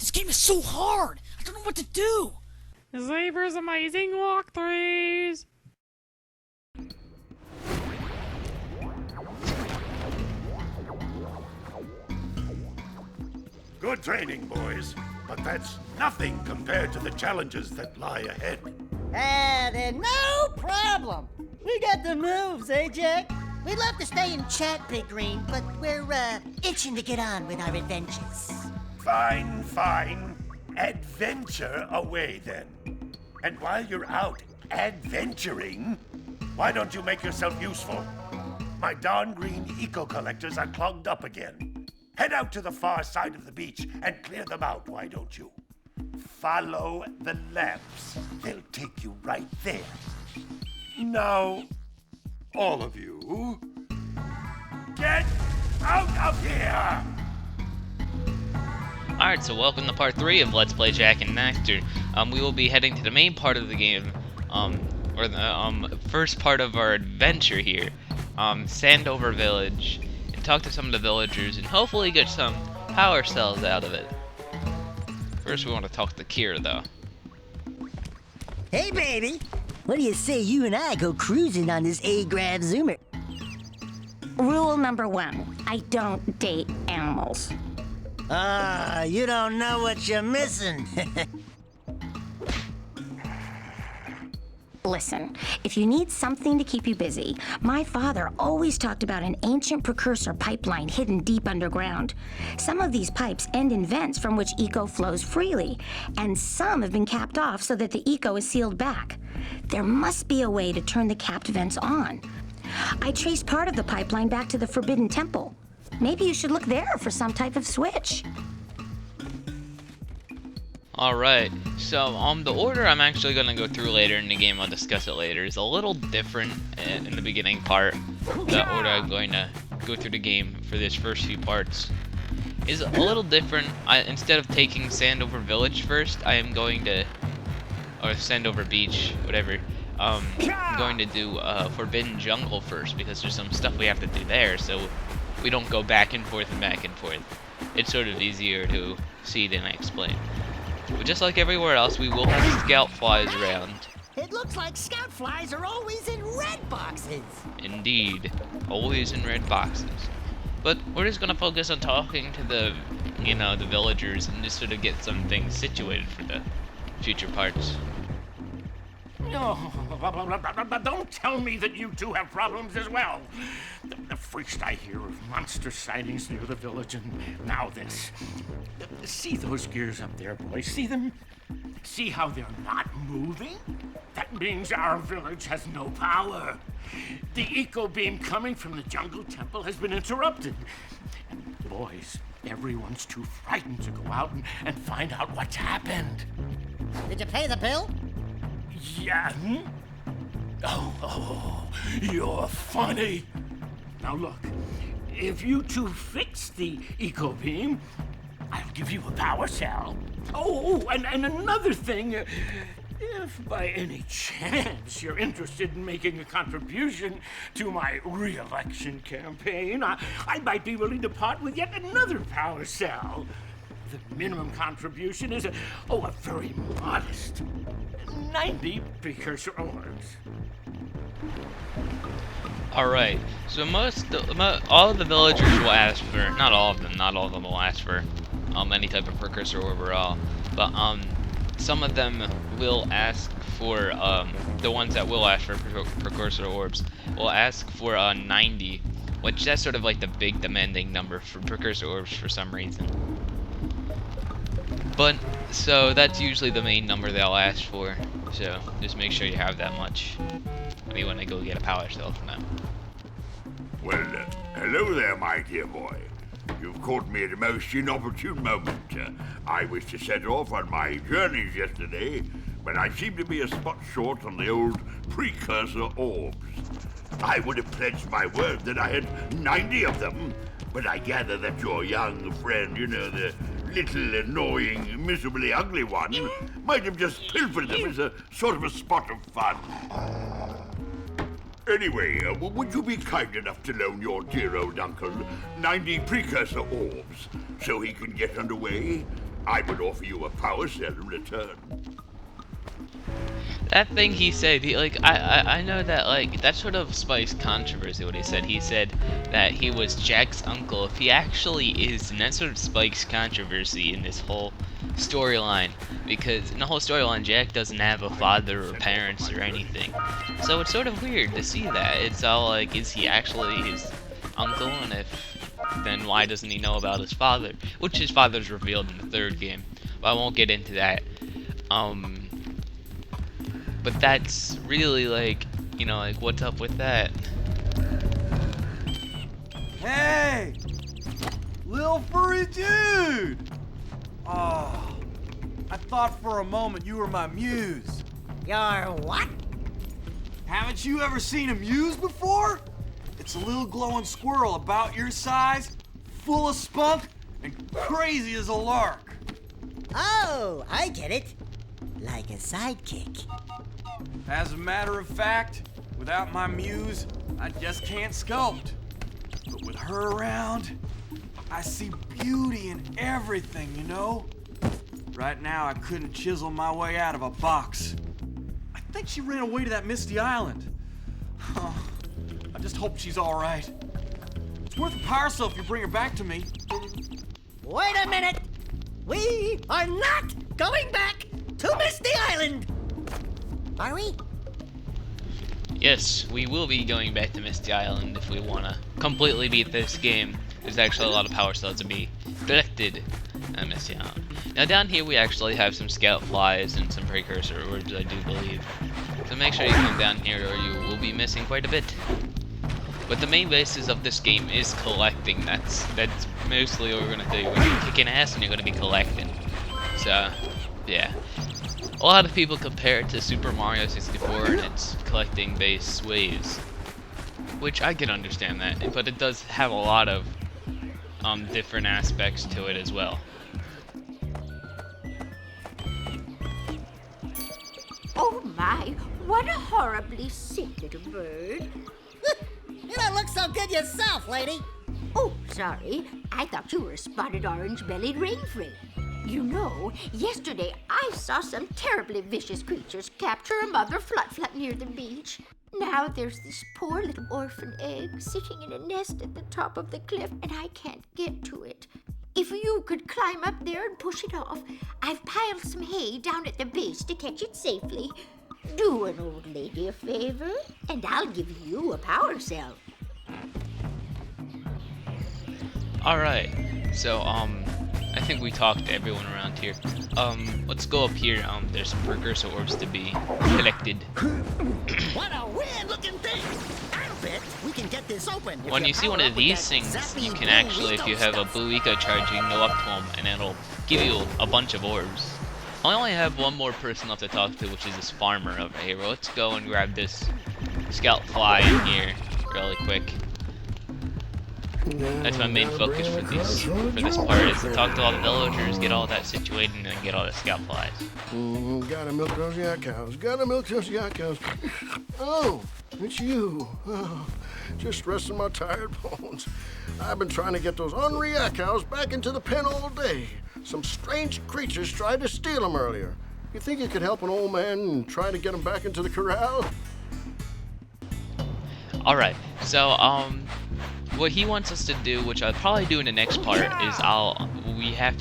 This game is so hard. I don't know what to do. Xavier's amazing walkthroughs. Good training, boys, but that's nothing compared to the challenges that lie ahead. Then no problem. We got the moves, eh, Jak? We'd love to stay and chat, Big Green, but we're, itching to get on with our adventures. Fine, fine. Adventure away, then. And while you're out adventuring, why don't you make yourself useful? My darn green eco-collectors are clogged up again. Head out to the far side of the beach and clear them out, why don't you? Follow the lamps. They'll take you right there. Now, all of you, get out of here! Alright, so welcome to part 3 of Let's Play Jak and Daxter. We will be heading to the main part of the game, or the first part of our adventure here, Sandover Village, and talk to some of the villagers and hopefully get some power cells out of it. First we want to talk to Kira though. Hey, baby. What do you say you and I go cruising on this A-Grav Zoomer? Rule number 1, I don't date animals. You don't know what you're missing. Listen, if you need something to keep you busy, my father always talked about an ancient precursor pipeline hidden deep underground. Some of these pipes end in vents from which eco flows freely, and some have been capped off so that the eco is sealed back. There must be a way to turn the capped vents on. I traced part of the pipeline back to the Forbidden Temple. Maybe you should look there for some type of switch. Alright, so the order I'm actually going to go through later in the game, I'll discuss it later, is a little different in the beginning part. The order I'm going to go through the game for this first few parts is a little different. Instead of taking Sandover Village first, I am going to, or Sandover Beach, whatever, I'm going to do Forbidden Jungle first, because there's some stuff we have to do there, so we don't go back and forth and back and forth. It's sort of easier to see than I explain. But just like everywhere else, we will have scout flies around. It looks like scout flies are always in red boxes. Indeed, always in red boxes. But we're just gonna focus on talking to the, the villagers and just sort of get some things situated for the future parts. No, don't tell me that you two have problems as well. First I hear of monster sightings near the village, and now this. See those gears up there, boys? See them? See how they're not moving? That means our village has no power. The eco beam coming from the jungle temple has been interrupted. And boys, everyone's too frightened to go out and find out what's happened. Did you pay the bill? Yeah. Oh, you're funny. Now look, if you two fix the eco beam, I'll give you a power cell. Oh, and another thing, if by any chance you're interested in making a contribution to my re-election campaign, I might be willing to part with yet another power cell. The minimum contribution is a very modest 90 precursor orbs. Alright, so all of the villagers will ask for, not all of them will ask for any type of precursor overall, but some of them will ask for, the ones that will ask for precursor orbs will ask for 90, which that's sort of like the big demanding number for precursor orbs for some reason. But, so that's usually the main number they'll ask for, so just make sure you have that much when you want to go get a power cell from them. Well, hello there, my dear boy. You've caught me at a most inopportune moment. I was to set off on my journeys yesterday, but I seem to be a spot short on the old precursor orbs. I would have pledged my word that I had 90 of them, but I gather that your young friend, the little annoying, miserably ugly one, might have just pilfered them as a sort of a spot of fun. Anyway, would you be kind enough to loan your dear old uncle 90 precursor orbs so he can get underway? I would offer you a power cell in return. That thing he said, I know that, like, that sort of spiced controversy, what he said. He said that he was Jack's uncle. If he actually is, and that sort of spikes controversy in this whole storyline. Because in the whole storyline, Jack doesn't have a father or parents or anything. So it's sort of weird to see that. It's all like, is he actually his uncle? And if, then why doesn't he know about his father? Which his father's revealed in the third game. But I won't get into that. But that's really, like, you know, like, what's up with that? Hey! Little furry dude! Oh, I thought for a moment you were my muse. Your what? Haven't you ever seen a muse before? It's a little glowing squirrel about your size, full of spunk, and crazy as a lark. Oh, I get it. Like a sidekick. As a matter of fact, without my muse, I just can't sculpt. But with her around, I see beauty in everything, you know? Right now, I couldn't chisel my way out of a box. I think she ran away to that misty island. Oh, I just hope she's all right. It's worth a power cell if you bring her back to me. Wait a minute! We are not going back to Misty Island! Are we? Yes, we will be going back to Misty Island if we want to completely beat this game. There's actually a lot of power cells to be collected at Misty Island. Now down here we actually have some scout flies and some precursor orbs, I do believe. So make sure you come down here or you will be missing quite a bit. But the main basis of this game is collecting. That's mostly what we're going to do. You're kicking ass and you're going to be collecting. So, yeah. A lot of people compare it to Super Mario 64 and its collecting based ways, which I can understand that, but it does have a lot of different aspects to it as well. Oh my, what a horribly sick little bird. You don't look so good yourself, lady. Oh, sorry. I thought you were a spotted orange-bellied rainfrey. You know, yesterday I saw some terribly vicious creatures capture a mother flut-flut near the beach. Now there's this poor little orphan egg sitting in a nest at the top of the cliff, and I can't get to it. If you could climb up there and push it off, I've piled some hay down at the base to catch it safely. Do an old lady a favor, and I'll give you a power cell. Alright, so, I think we talked to everyone around here. Let's go up here. There's some precursor orbs to be collected. What a weird-looking thing! I'll bet we can get this open. When you see one of these things, you can actually, if you have a blue eco charge, you can go up to them and it'll give you a bunch of orbs. I only have one more person left to talk to, which is this farmer over here. Well, let's go and grab this scout fly in here really quick. That's my main focus for this part, is to talk to all the villagers, get all that situated, and then get all the scout flies. Gotta milk those yak cows. Gotta milk those yak cows. Oh, it's you. Oh, just resting my tired bones. I've been trying to get those ornery yak cows back into the pen all day. Some strange creatures tried to steal them earlier. You think you could help an old man and try to get them back into the corral? Alright, so, what he wants us to do, which I'll probably do in the next part, is we have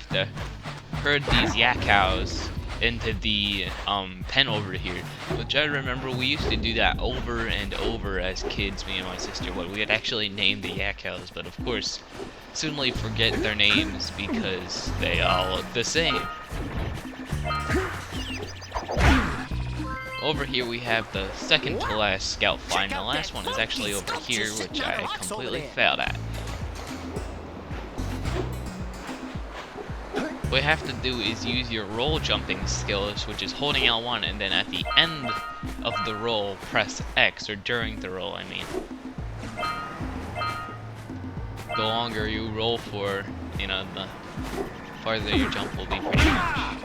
to herd these yak cows into the pen over here, which I remember we used to do that over and over as kids, me and my sister. We had actually named the yak cows, but of course suddenly forget their names because they all look the same. Over here we have the second to last scout fly, and the last one is actually over here, which I completely failed at. What you have to do is use your roll jumping skills, which is holding L1, and then at the end of the roll, press X, or during the roll, I mean. The longer you roll for, you know, the farther your jump will be pretty much.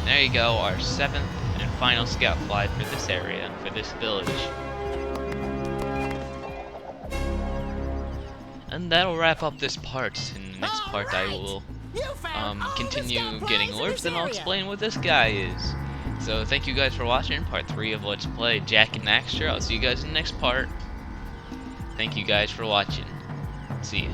There you go, our 7th and final scout fly for this area, for this village. And that'll wrap up this part. In the next part, I will continue getting orbs, and I'll explain what this guy is. So thank you guys for watching part 3 of Let's Play Jak and Daxter. I'll see you guys in the next part. Thank you guys for watching. See ya.